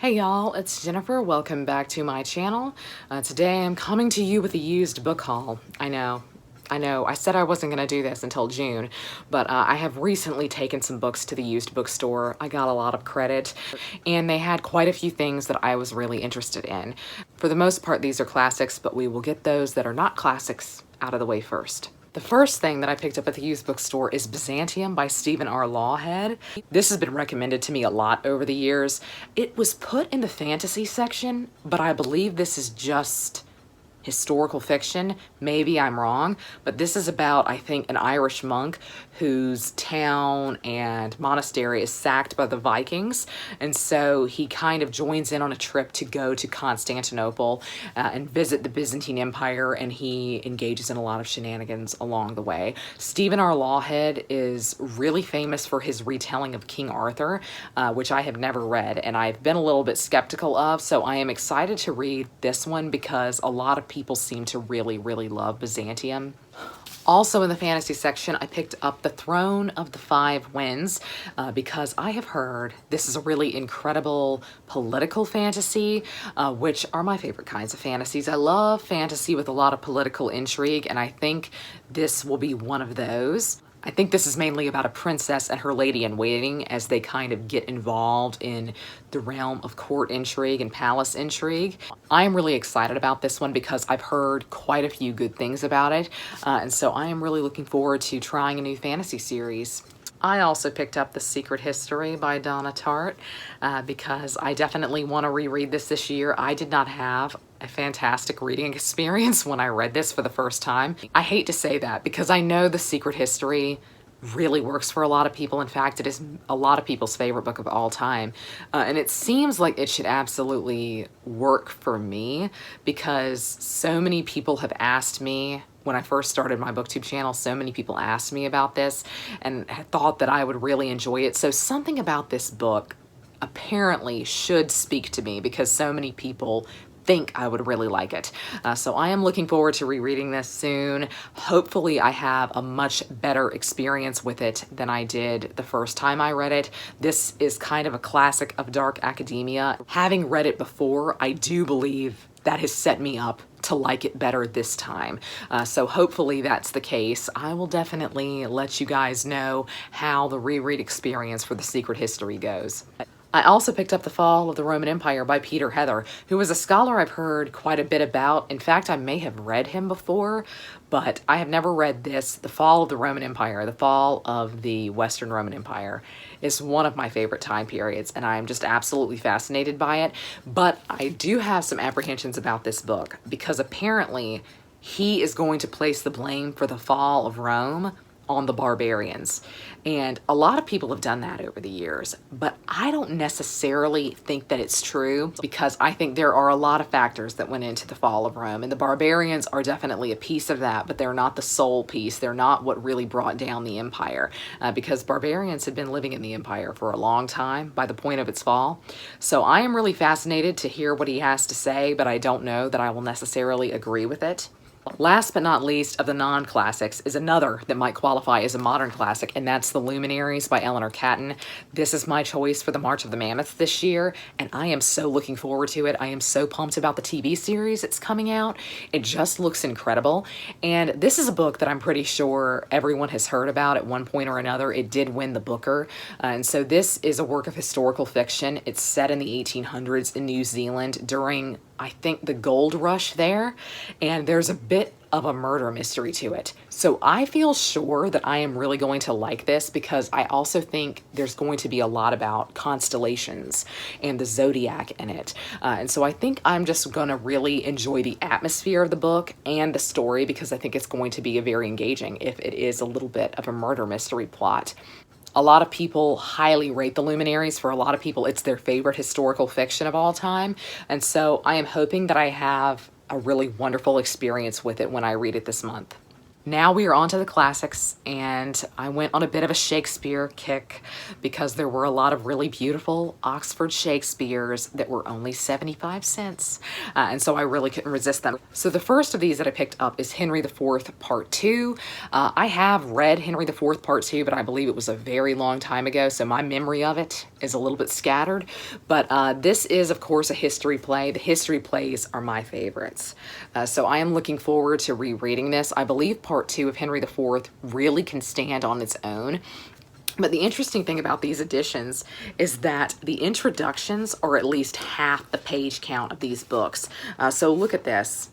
Hey y'all, it's Jennifer. Welcome back to my channel. Today I'm coming to you with a used book haul. I know. I said I wasn't going to do this until June, but I have recently taken some books to the used bookstore. I got a lot of credit, and they had quite a few things that I was really interested in. For the most part, these are classics, but we will get those that are not classics out of the way first. The first thing that I picked up at the used bookstore is Byzantium by Stephen R. Lawhead. This has been recommended to me a lot over the years. It was put in the fantasy section, but I believe this is just historical fiction. Maybe I'm wrong, but this is about, I think, an Irish monk whose town and monastery is sacked by the Vikings, and so he kind of joins in on a trip to go to Constantinople and visit the Byzantine Empire, and he engages in a lot of shenanigans along the way. Stephen R. Lawhead is really famous for his retelling of King Arthur, which I have never read, and I've been a little bit skeptical of, so I am excited to read this one because a lot of people seem to really love Byzantium. Also in the fantasy section, I picked up The Throne of the Five Winds because I have heard this is a really incredible political fantasy, which are my favorite kinds of fantasies. I love fantasy with a lot of political intrigue, and I think this will be one of those. I think this is mainly about a princess and her lady-in-waiting as they kind of get involved in the realm of court intrigue and palace intrigue. I'm really excited about this one because I've heard quite a few good things about it, and so I am really looking forward to trying a new fantasy series. I also picked up The Secret History by Donna Tartt because I definitely want to reread this year. I did not have a fantastic reading experience when I read this for the first time. I hate to say that because I know The Secret History really works for a lot of people. In fact, it is a lot of people's favorite book of all time. And it seems like it should absolutely work for me because so many people have asked me when I first started my booktube channel, so many people asked me about this and had thought that I would really enjoy it. So something about this book apparently should speak to me because so many people think I would really like it. So I am looking forward to rereading this soon. Hopefully I have a much better experience with it than I did the first time I read it. This is kind of a classic of dark academia. Having read it before, I do believe that has set me up to like it better this time. So hopefully that's the case. I will definitely let you guys know how the reread experience for The Secret History goes. I also picked up The Fall of the Roman Empire by Peter Heather, who is a scholar I've heard quite a bit about. In fact, I may have read him before, but I have never read this. The Fall of the Roman Empire, the fall of the Western Roman Empire, is one of my favorite time periods, and I'm just absolutely fascinated by it. But I do have some apprehensions about this book, because apparently he is going to place the blame for the fall of Rome on the barbarians. And a lot of people have done that over the years, but I don't necessarily think that it's true because I think there are a lot of factors that went into the fall of Rome, and the barbarians are definitely a piece of that, but they're not the sole piece. They're not what really brought down the empire because barbarians had been living in the empire for a long time by the point of its fall. So I am really fascinated to hear what he has to say, but I don't know that I will necessarily agree with it. Last but not least of the non-classics is another that might qualify as a modern classic, and that's The Luminaries by Eleanor Catton. This is my choice for the March of the Mammoth this year, and I am so looking forward to it. I am so pumped about the TV series that's coming out. It just looks incredible, and this is a book that I'm pretty sure everyone has heard about at one point or another. It did win the Booker, and so this is a work of historical fiction. It's set in the 1800s in New Zealand during, I think, the gold rush there, and there's a bit of a murder mystery to it. So I feel sure that I am really going to like this because I also think there's going to be a lot about constellations and the zodiac in it. And so I think I'm just going to really enjoy the atmosphere of the book and the story because I think it's going to be very engaging if it is a little bit of a murder mystery plot. A lot of people highly rate The Luminaries. For a lot of people, it's their favorite historical fiction of all time. And so I am hoping that I have a really wonderful experience with it when I read it this month. Now we are on to the classics, and I went on a bit of a Shakespeare kick because there were a lot of really beautiful Oxford Shakespeares that were only 75 cents, and so I really couldn't resist them. So the first of these that I picked up is Henry IV Part 2. I have read Henry IV Part 2, but I believe it was a very long time ago, so my memory of it is a little bit scattered, but this is, of course, a history play. The history plays are my favorites, so I am looking forward to rereading this. I believe Part 2 of Henry IV really can stand on its own. But the interesting thing about these editions is that the introductions are at least half the page count of these books. So look at this.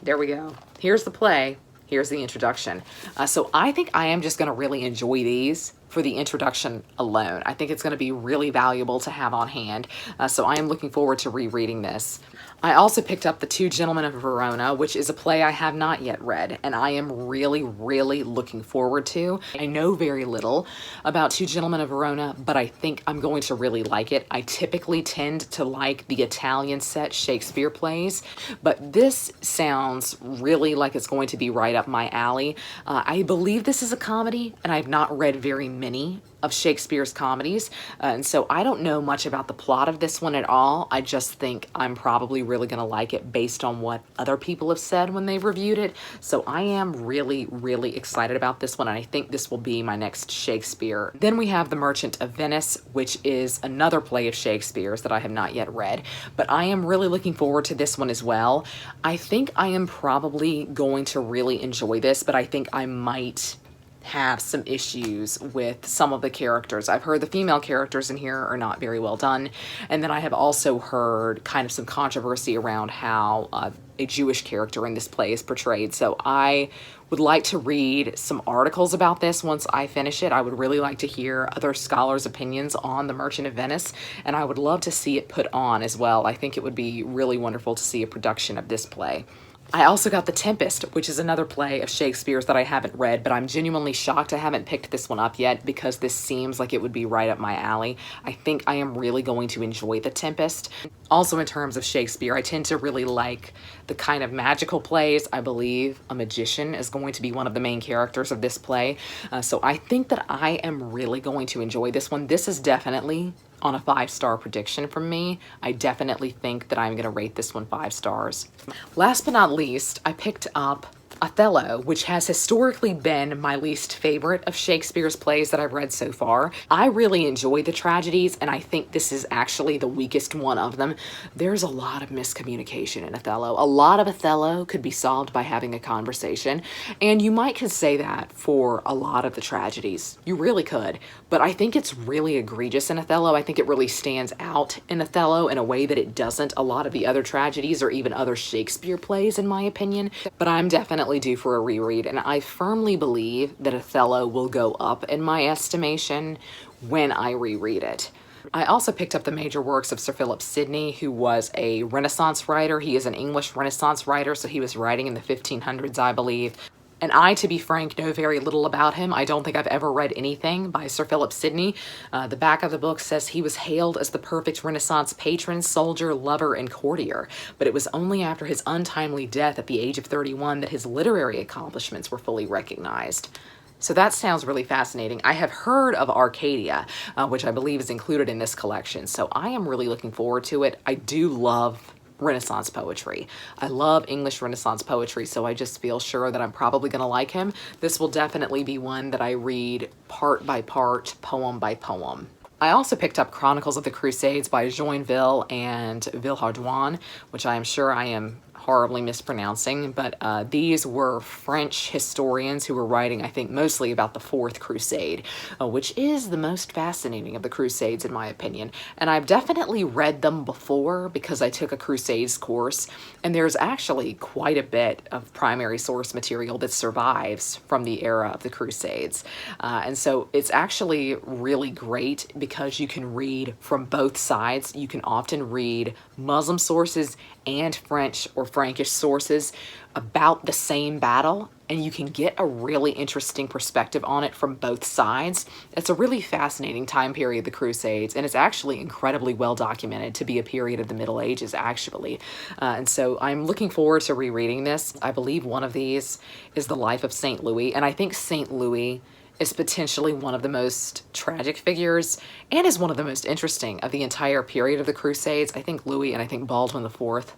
There we go. Here's the play. Here's the introduction. So I think I am just going to really enjoy these for the introduction alone. I think it's going to be really valuable to have on hand. So I am looking forward to rereading this. I also picked up The Two Gentlemen of Verona, which is a play I have not yet read, and I am really, really looking forward to. I know very little about Two Gentlemen of Verona, but I think I'm going to really like it. I typically tend to like the Italian set Shakespeare plays, but this sounds really like it's going to be right up my alley. I believe this is a comedy, and I've not read very many of Shakespeare's comedies, and so I don't know much about the plot of this one at all. I just think I'm probably really going to like it based on what other people have said when they've reviewed it. So I am really, really excited about this one, and I think this will be my next Shakespeare. Then we have The Merchant of Venice, which is another play of Shakespeare's that I have not yet read, but I am really looking forward to this one as well. I think I am probably going to really enjoy this, but I think I might have some issues with some of the characters. I've heard the female characters in here are not very well done, and then I have also heard kind of some controversy around how a Jewish character in this play is portrayed. So I would like to read some articles about this once I finish it. I would really like to hear other scholars' opinions on The Merchant of Venice, and I would love to see it put on as well. I think it would be really wonderful to see a production of this play. I also got The Tempest, which is another play of Shakespeare's that I haven't read, but I'm genuinely shocked I haven't picked this one up yet because this seems like it would be right up my alley. I think I am really going to enjoy The Tempest. Also, in terms of Shakespeare, I tend to really like the kind of magical plays. I believe a magician is going to be one of the main characters of this play. So I think that I am really going to enjoy this one. This is definitely on a 5-star prediction from me. I definitely think that I'm going to rate this one 5 stars. Last but not least, I picked up Othello, which has historically been my least favorite of Shakespeare's plays that I've read so far. I really enjoy the tragedies, and I think this is actually the weakest one of them. There's a lot of miscommunication in Othello. A lot of Othello could be solved by having a conversation, and you might could say that for a lot of the tragedies. You really could, but I think it's really egregious in Othello. I think it really stands out in Othello in a way that it doesn't a lot of the other tragedies or even other Shakespeare plays, in my opinion. But I'm definitely due for a reread, and I firmly believe that Othello will go up in my estimation when I reread it. I also picked up the major works of Sir Philip Sidney, who was a Renaissance writer. He is an English Renaissance writer, so he was writing in the 1500s, I believe. And I, to be frank, know very little about him. I don't think I've ever read anything by Sir Philip Sidney. The back of the book says he was hailed as the perfect Renaissance patron, soldier, lover, and courtier. But it was only after his untimely death at the age of 31 that his literary accomplishments were fully recognized. So that sounds really fascinating. I have heard of Arcadia, which I believe is included in this collection. So I am really looking forward to it. I do love Renaissance poetry. I love English Renaissance poetry, so I just feel sure that I'm probably going to like him. This will definitely be one that I read part by part, poem by poem. I also picked up Chronicles of the Crusades by Joinville and Villehardouin, which I am sure I am horribly mispronouncing, but these were French historians who were writing, I think, mostly about the Fourth Crusade, which is the most fascinating of the Crusades, in my opinion. And I've definitely read them before because I took a Crusades course, and there's actually quite a bit of primary source material that survives from the era of the Crusades. And so it's actually really great because you can read from both sides. You can often read Muslim sources and French or Frankish sources about the same battle, and you can get a really interesting perspective on it from both sides. It's a really fascinating time period, the Crusades, and it's actually incredibly well documented to be a period of the Middle Ages, actually. And so I'm looking forward to rereading this. I believe one of these is the life of St. Louis, and I think St. Louis is potentially one of the most tragic figures and is one of the most interesting of the entire period of the Crusades. I think Louis and I think Baldwin IV.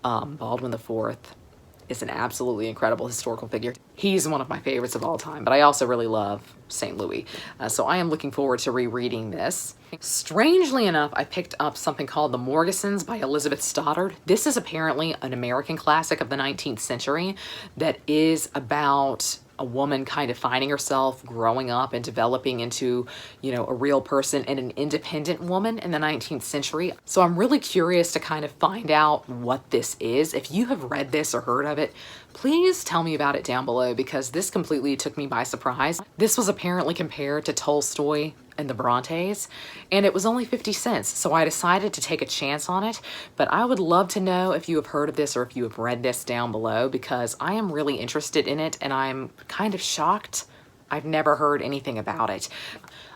Baldwin IV is an absolutely incredible historical figure. He's one of my favorites of all time, but I also really love St. Louis. So I am looking forward to rereading this. Strangely enough, I picked up something called The Morgesons by Elizabeth Stoddard. This is apparently an American classic of the 19th century that is about a woman kind of finding herself, growing up and developing into, you know, a real person and an independent woman in the 19th century. So I'm really curious to kind of find out what this is. If you have read this or heard of it, please tell me about it down below, because this completely took me by surprise. This was apparently compared to Tolstoy and the Brontes, and it was only 50 cents, so I decided to take a chance on it. But I would love to know if you have heard of this or if you have read this down below, because I am really interested in it and I'm kind of shocked I've never heard anything about it.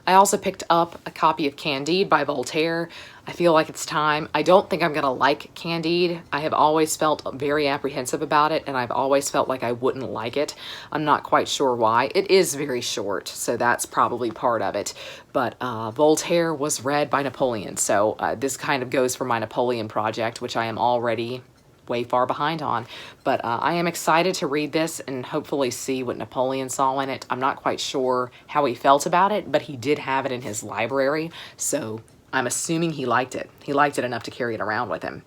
I also picked up a copy of Candide by Voltaire. I feel like it's time. I don't think I'm gonna like Candide. I have always felt very apprehensive about it, and I've always felt like I wouldn't like it. I'm not quite sure why. It is very short, so that's probably part of it. But Voltaire was read by Napoleon, so this kind of goes for my Napoleon project, which I am already way far behind on. But I am excited to read this and hopefully see what Napoleon saw in it. I'm not quite sure how he felt about it, but he did have it in his library, so I'm assuming he liked it. He liked it enough to carry it around with him.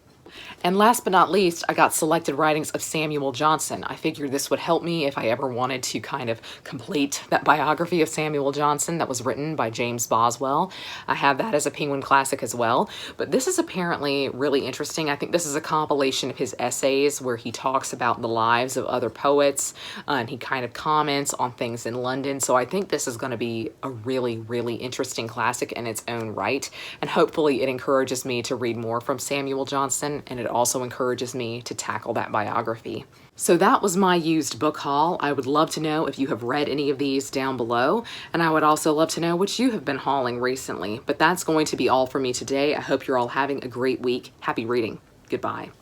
And last but not least, I got selected writings of Samuel Johnson. I figured this would help me if I ever wanted to kind of complete that biography of Samuel Johnson that was written by James Boswell. I have that as a Penguin Classic as well. But this is apparently really interesting. I think this is a compilation of his essays where he talks about the lives of other poets, and he kind of comments on things in London. So I think this is going to be a really, really interesting classic in its own right. And hopefully it encourages me to read more from Samuel Johnson, and it also encourages me to tackle that biography. So that was my used book haul. I would love to know if you have read any of these down below, and I would also love to know what you have been hauling recently. But that's going to be all for me today. I hope you're all having a great week. Happy reading. Goodbye.